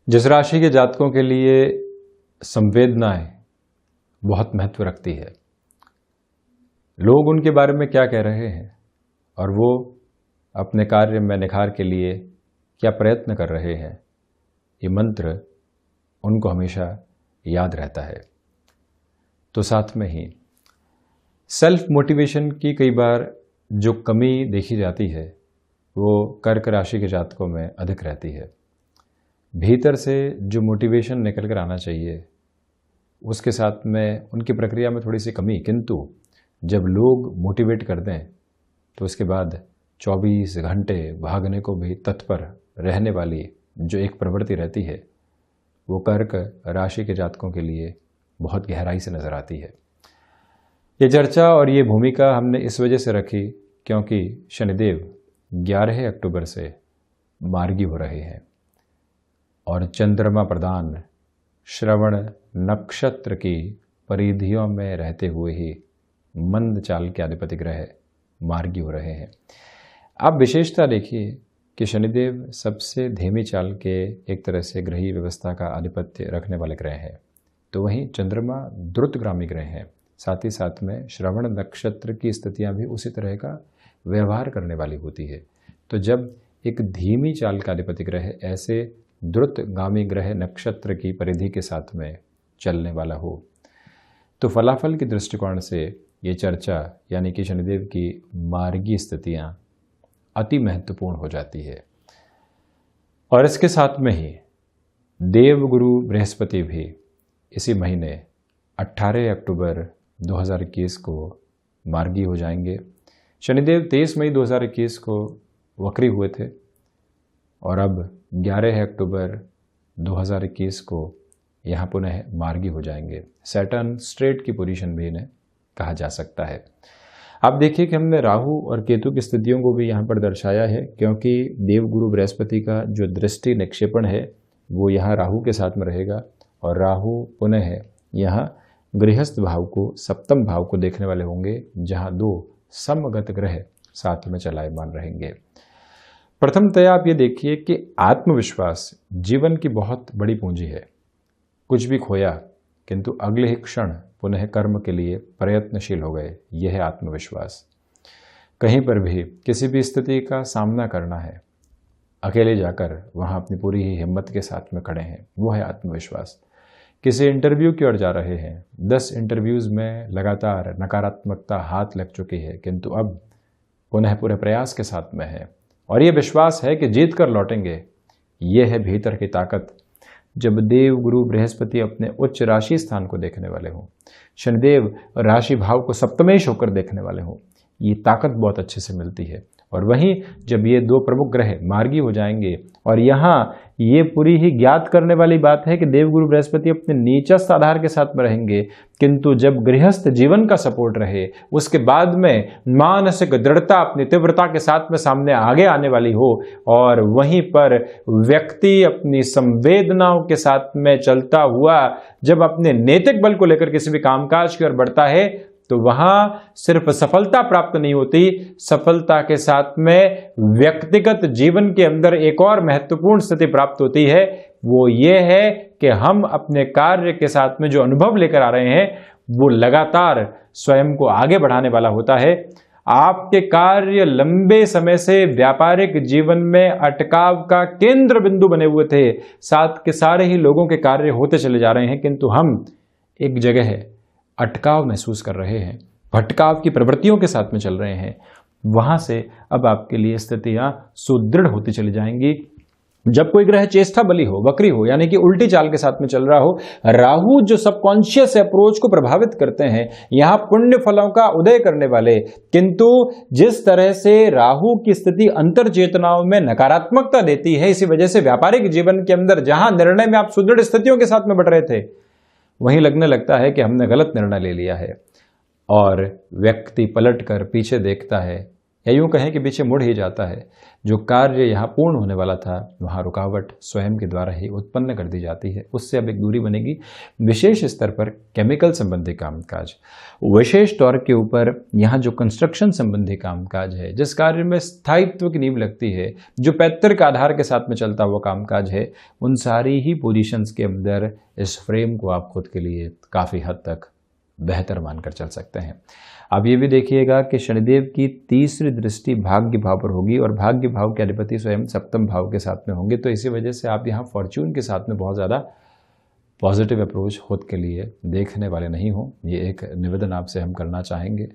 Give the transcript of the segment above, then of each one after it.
जिस राशि के जातकों के लिए संवेदनाएं बहुत महत्व रखती है, लोग उनके बारे में क्या कह रहे हैं और वो अपने कार्य में निखार के लिए क्या प्रयत्न कर रहे हैं, ये मंत्र उनको हमेशा याद रहता है। तो साथ में ही सेल्फ मोटिवेशन की कई बार जो कमी देखी जाती है वो कर्क राशि के जातकों में अधिक रहती है। भीतर से जो मोटिवेशन निकल कर आना चाहिए उसके साथ में उनकी प्रक्रिया में थोड़ी सी कमी, किंतु जब लोग मोटिवेट कर दें तो उसके बाद 24 घंटे भागने को भी तत्पर रहने वाली जो एक प्रवृत्ति रहती है वो कर्क राशि के जातकों के लिए बहुत गहराई से नज़र आती है। ये चर्चा और ये भूमिका हमने इस वजह से रखी क्योंकि शनिदेव 11 अक्टूबर से मार्गी हो रहे हैं और चंद्रमा प्रधान श्रवण नक्षत्र की परिधियों में रहते हुए ही मंद चाल के अधिपति ग्रह मार्गी हो रहे हैं। आप विशेषता देखिए कि शनिदेव सबसे धीमी चाल के एक तरह से ग्रही व्यवस्था का आधिपत्य रखने वाले ग्रह हैं, तो वहीं चंद्रमा द्रुतगामी ग्रह हैं। साथ ही साथ में श्रवण नक्षत्र की स्थितियां भी उसी तरह का व्यवहार करने वाली होती है। तो जब एक धीमी चाल का अधिपति ग्रह ऐसे द्रुतगामी ग्रह नक्षत्र की परिधि के साथ में चलने वाला हो तो फलाफल के दृष्टिकोण से ये चर्चा यानी कि शनिदेव की मार्गी स्थितियां अति महत्वपूर्ण हो जाती है। और इसके साथ में ही देवगुरु बृहस्पति भी इसी महीने 18 अक्टूबर 2021 को मार्गी हो जाएंगे। शनिदेव 23 मई 2021 को वक्री हुए थे और अब 11 अक्टूबर 2021 को यहाँ पुनः मार्गी हो जाएंगे। सैटर्न स्ट्रेट की पोजीशन भी इन्हें कहा जा सकता है। आप देखिए कि हमने राहु और केतु की स्थितियों को भी यहाँ पर दर्शाया है क्योंकि देवगुरु बृहस्पति का जो दृष्टि निक्षेपण है वो यहाँ राहु के साथ में रहेगा और राहु पुनः यहाँ गृहस्थ भाव को, सप्तम भाव को देखने वाले होंगे जहाँ दो समगत ग्रह साथ में चलायमान रहेंगे। प्रथमतया आप ये देखिए कि आत्मविश्वास जीवन की बहुत बड़ी पूंजी है। कुछ भी खोया किंतु अगले ही क्षण पुनः कर्म के लिए प्रयत्नशील हो गए, यह है आत्मविश्वास। कहीं पर भी किसी भी स्थिति का सामना करना है, अकेले जाकर वहाँ अपनी पूरी ही हिम्मत के साथ में खड़े हैं, वो है आत्मविश्वास। किसी इंटरव्यू की ओर जा रहे हैं, 10 इंटरव्यूज़ में लगातार नकारात्मकता हाथ लग चुकी है किंतु अब पुनः पूरे प्रयास के साथ में है और ये विश्वास है कि जीत कर लौटेंगे। ये है भीतर की ताकत। जब देव गुरु बृहस्पति अपने उच्च राशि स्थान को देखने वाले हों, शनिदेव राशि भाव को सप्तमेश होकर देखने वाले हों, ये ताकत बहुत अच्छे से मिलती है। और वहीं जब ये दो प्रमुख ग्रह मार्गी हो जाएंगे और यहाँ ये पूरी ही ज्ञात करने वाली बात है कि देवगुरु बृहस्पति अपने नीचस्थ आधार के साथ में रहेंगे, किंतु जब गृहस्थ जीवन का सपोर्ट रहे उसके बाद में मानसिक दृढ़ता अपनी तीव्रता के साथ में सामने आगे आने वाली हो और वहीं पर व्यक्ति अपनी संवेदनाओं के साथ में चलता हुआ जब अपने नैतिक बल को लेकर किसी भी कामकाज की ओर बढ़ता है तो वहां सिर्फ सफलता प्राप्त नहीं होती, सफलता के साथ में व्यक्तिगत जीवन के अंदर एक और महत्वपूर्ण स्थिति प्राप्त होती है। वो ये है कि हम अपने कार्य के साथ में जो अनुभव लेकर आ रहे हैं वो लगातार स्वयं को आगे बढ़ाने वाला होता है। आपके कार्य लंबे समय से व्यापारिक जीवन में अटकाव का केंद्र बिंदु बने हुए थे, साथ के सारे ही लोगों के कार्य होते चले जा रहे हैं किंतु हम एक जगह अटकाव महसूस कर रहे हैं, भटकाव की प्रवृत्तियों के साथ में चल रहे हैं। वहां से अब आपके लिए स्थितियां सुदृढ़ होती चली जाएंगी। जब कोई ग्रह चेष्टा बली हो, वक्री हो, यानी कि उल्टी चाल के साथ में चल रहा हो, राहु जो सबकॉन्शियस अप्रोच को प्रभावित करते हैं, यहां पुण्य फलों का उदय करने वाले, किंतु जिस तरह से राहु की स्थिति अंतर चेतनाओं में नकारात्मकता देती है, इसी वजह से व्यापारिक जीवन के अंदर जहां निर्णय में आप सुदृढ़ स्थितियों के साथ में बढ़ रहे थे वहीं लगने लगता है कि हमने गलत निर्णय ले लिया है और व्यक्ति पलट कर पीछे देखता है, या यूँ कहें कि पीछे मुड़ ही जाता है। जो कार्य यहाँ पूर्ण होने वाला था वहाँ रुकावट स्वयं के द्वारा ही उत्पन्न कर दी जाती है। उससे अब एक दूरी बनेगी। विशेष स्तर पर केमिकल संबंधी कामकाज, विशेष तौर के ऊपर यहाँ जो कंस्ट्रक्शन संबंधी कामकाज है, जिस कार्य में स्थायित्व की नींव लगती है, जो पैतृक आधार के साथ में चलता हुआ कामकाज है, उन सारी ही पोजीशंस के अंदर इस फ्रेम को आप खुद के लिए काफ़ी हद तक बेहतर मानकर चल सकते हैं। अब ये भी देखिएगा कि शनिदेव की तीसरी दृष्टि भाग्य भाव पर होगी और भाग्य भाव के अधिपति स्वयं सप्तम भाव के साथ में होंगे। तो इसी वजह से आप यहाँ फॉर्च्यून के साथ में बहुत ज़्यादा पॉजिटिव अप्रोच खुद के लिए देखने वाले नहीं हो। ये एक निवेदन आपसे हम करना चाहेंगे,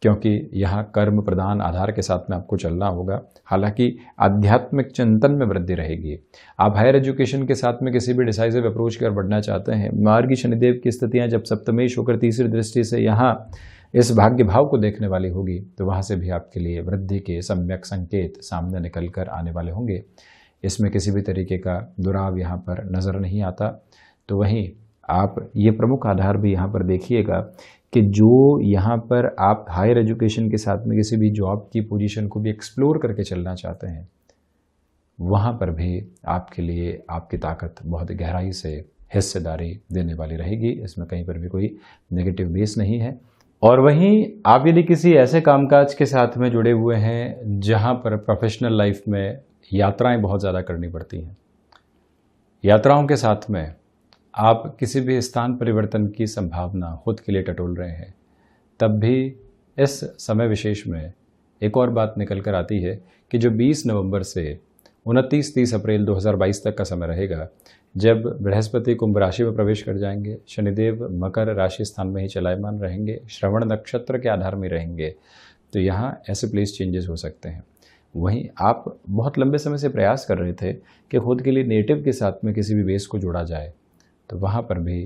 क्योंकि यहाँ कर्म प्रधान आधार के साथ में आपको चलना होगा। हालांकि आध्यात्मिक चिंतन में वृद्धि रहेगी। आप हायर एजुकेशन के साथ में किसी भी डिसाइसिव अप्रोच की ओर बढ़ना चाहते हैं, मार्गी शनिदेव की स्थितियाँ जब सप्तमेश होकर तीसरी दृष्टि से यहाँ इस भाग्य भाव को देखने वाली होगी, तो वहाँ से भी आपके लिए वृद्धि के सम्यक संकेत सामने निकल कर आने वाले होंगे। इसमें किसी भी तरीके का दुराव यहाँ पर नज़र नहीं आता। तो वहीं आप ये प्रमुख आधार भी यहाँ पर देखिएगा कि जो यहाँ पर आप हायर एजुकेशन के साथ में किसी भी जॉब की पोजीशन को भी एक्सप्लोर करके चलना चाहते हैं, वहाँ पर भी आपके लिए आपकी ताकत बहुत गहराई से हिस्सेदारी देने वाली रहेगी। इसमें कहीं पर भी कोई नेगेटिव बेस नहीं है। और वहीं आप यदि किसी ऐसे कामकाज के साथ में जुड़े हुए हैं जहाँ पर प्रोफेशनल लाइफ में यात्राएं बहुत ज़्यादा करनी पड़ती हैं, यात्राओं के साथ में आप किसी भी स्थान परिवर्तन की संभावना खुद के लिए टटोल रहे हैं, तब भी इस समय विशेष में एक और बात निकल कर आती है कि जो 20 नवंबर से 29-30 अप्रैल 2022 तक का समय रहेगा, जब बृहस्पति कुंभ राशि में प्रवेश कर जाएंगे, शनिदेव मकर राशि स्थान में ही चलायमान रहेंगे, श्रवण नक्षत्र के आधार में रहेंगे, तो यहाँ ऐसे प्लेस चेंजेस हो सकते हैं। वहीं आप बहुत लंबे समय से प्रयास कर रहे थे कि खुद के लिए नेटिव के साथ में किसी भी बेस को जोड़ा जाए, तो वहाँ पर भी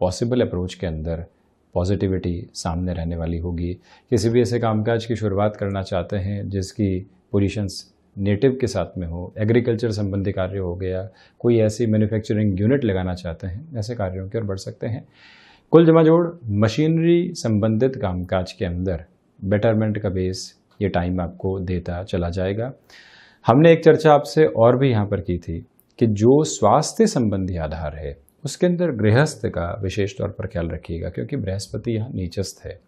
पॉसिबल अप्रोच के अंदर पॉजिटिविटी सामने रहने वाली होगी। किसी भी ऐसे कामकाज की शुरुआत करना चाहते हैं जिसकी पोजीशंस नेटिव के साथ में हो, एग्रीकल्चर संबंधी कार्य हो गया, कोई ऐसी मैन्युफैक्चरिंग यूनिट लगाना चाहते हैं, ऐसे कार्यों की ओर बढ़ सकते हैं। कुल जमा जोड़ मशीनरी संबंधित कामकाज के अंदर बेटरमेंट का बेस ये टाइम आपको देता चला जाएगा। हमने एक चर्चा आपसे और भी यहाँ पर की थी कि जो स्वास्थ्य संबंधी आधार है उसके अंदर गृहस्थ का विशेष तौर पर ख्याल रखिएगा, क्योंकि बृहस्पति यहाँ नीचस्थ है।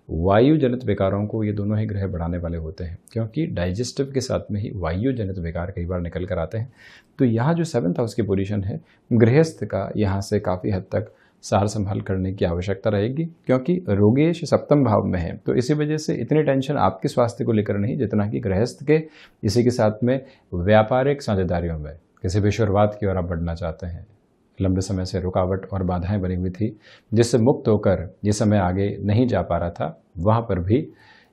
वायु जनित विकारों को ये दोनों ही ग्रह बढ़ाने वाले होते हैं, क्योंकि डाइजेस्टिव के साथ में ही वायु जनित विकार कई बार निकल कर आते हैं। तो यहाँ जो 7th हाउस की पोजीशन है, गृहस्थ का यहाँ से काफ़ी हद तक सार संभाल करने की आवश्यकता रहेगी, क्योंकि रोगेश सप्तम भाव में है। तो इसी वजह से इतनी टेंशन आपके स्वास्थ्य को लेकर नहीं जितना कि गृहस्थ के। इसी के साथ में व्यापारिक साझेदारियों में किसी भी शुरुआत की ओर आप बढ़ना चाहते हैं, लंबे समय से रुकावट और बाधाएं बनी हुई थी जिससे मुक्त होकर ये समय आगे नहीं जा पा रहा था, वहाँ पर भी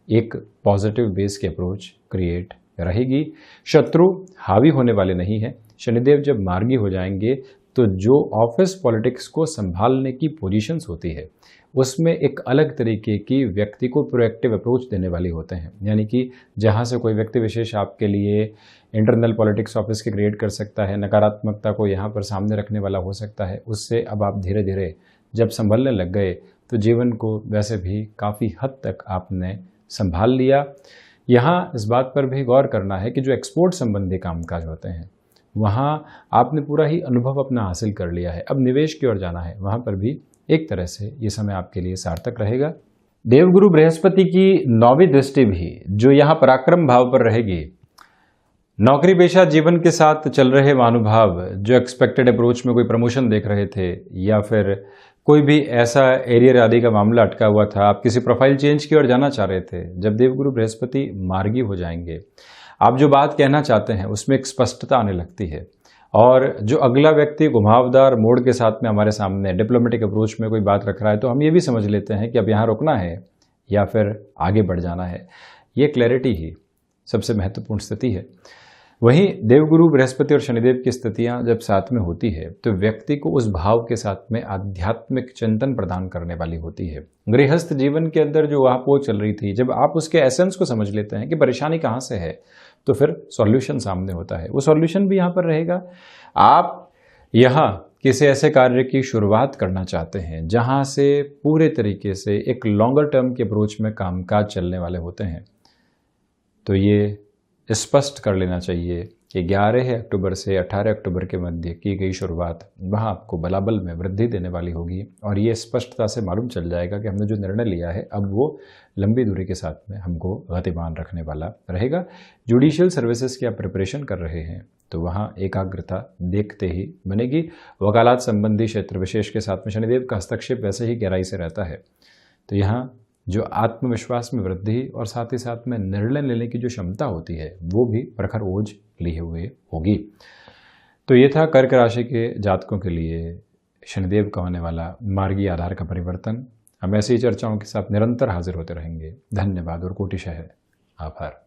एक पॉजिटिव बेस की अप्रोच क्रिएट रहेगी। शत्रु हावी होने वाले नहीं हैं। शनिदेव जब मार्गी हो जाएंगे तो जो ऑफिस पॉलिटिक्स को संभालने की पोजीशंस होती है उसमें एक अलग तरीके की व्यक्ति को प्रोएक्टिव अप्रोच देने वाले होते हैं। यानी कि जहाँ से कोई व्यक्ति विशेष आपके लिए इंटरनल पॉलिटिक्स ऑफिस के क्रिएट कर सकता है, नकारात्मकता को यहाँ पर सामने रखने वाला हो सकता है, उससे अब आप धीरे धीरे जब संभलने लग गए तो जीवन को वैसे भी काफ़ी हद तक आपने संभाल लिया। यहाँ इस बात पर भी गौर करना है कि जो एक्सपोर्ट संबंधी कामकाज होते हैं वहाँ आपने पूरा ही अनुभव अपना हासिल कर लिया है, अब निवेश की ओर जाना है। वहाँ पर भी एक तरह से ये समय आपके लिए सार्थक रहेगा। देवगुरु बृहस्पति की 9वीं दृष्टि भी जो यहाँ पराक्रम भाव पर रहेगी, नौकरी पेशा जीवन के साथ चल रहे महानुभाव जो एक्सपेक्टेड अप्रोच में कोई प्रमोशन देख रहे थे या फिर कोई भी ऐसा एरियर आदि का मामला अटका हुआ था, आप किसी प्रोफाइल चेंज की ओर जाना चाह रहे थे, जब देवगुरु बृहस्पति मार्गी हो जाएंगे, आप जो बात कहना चाहते हैं उसमें एक स्पष्टता आने लगती है। और जो अगला व्यक्ति घुमावदार मोड़ के साथ में हमारे सामने डिप्लोमेटिक अप्रोच में कोई बात रख रहा है, तो हम ये भी समझ लेते हैं कि अब यहाँ रुकना है या फिर आगे बढ़ जाना है। ये क्लैरिटी ही सबसे महत्वपूर्ण स्थिति है। वहीं देवगुरु बृहस्पति और शनिदेव की स्थितियां जब साथ में होती है तो व्यक्ति को उस भाव के साथ में आध्यात्मिक चिंतन प्रदान करने वाली होती है। गृहस्थ जीवन के अंदर जो वहां चल रही थी, जब आप उसके एसेंस को समझ लेते हैं कि परेशानी कहाँ से है, तो फिर सॉल्यूशन सामने होता है। वो सॉल्यूशन भी यहाँ पर रहेगा। आप यहाँ किसी ऐसे कार्य की शुरुआत करना चाहते हैं जहाँ से पूरे तरीके से एक लॉन्गर टर्म के अप्रोच में कामकाज चलने वाले होते हैं, तो ये स्पष्ट कर लेना चाहिए कि 11 अक्टूबर से 18 अक्टूबर के मध्य की गई शुरुआत वहाँ आपको बलाबल में वृद्धि देने वाली होगी, और ये स्पष्टता से मालूम चल जाएगा कि हमने जो निर्णय लिया है अब वो लंबी दूरी के साथ में हमको गतिमान रखने वाला रहेगा। जुडिशियल सर्विसेज की आप प्रिपरेशन कर रहे हैं तो वहाँ एकाग्रता देखते ही बनेगी। वकालत संबंधी क्षेत्र विशेष के साथ में शनिदेव का हस्तक्षेप वैसे ही गहराई से रहता है, तो यहाँ जो आत्मविश्वास में वृद्धि और साथ ही साथ में निर्णय लेने की जो क्षमता होती है वो भी प्रखर ओज लिए हुए होगी। तो ये था कर्क राशि के जातकों के लिए शनिदेव का होने वाला मार्गीय आधार का परिवर्तन। हम ऐसी चर्चाओं के साथ निरंतर हाजिर होते रहेंगे। धन्यवाद और कोटिशः आभार।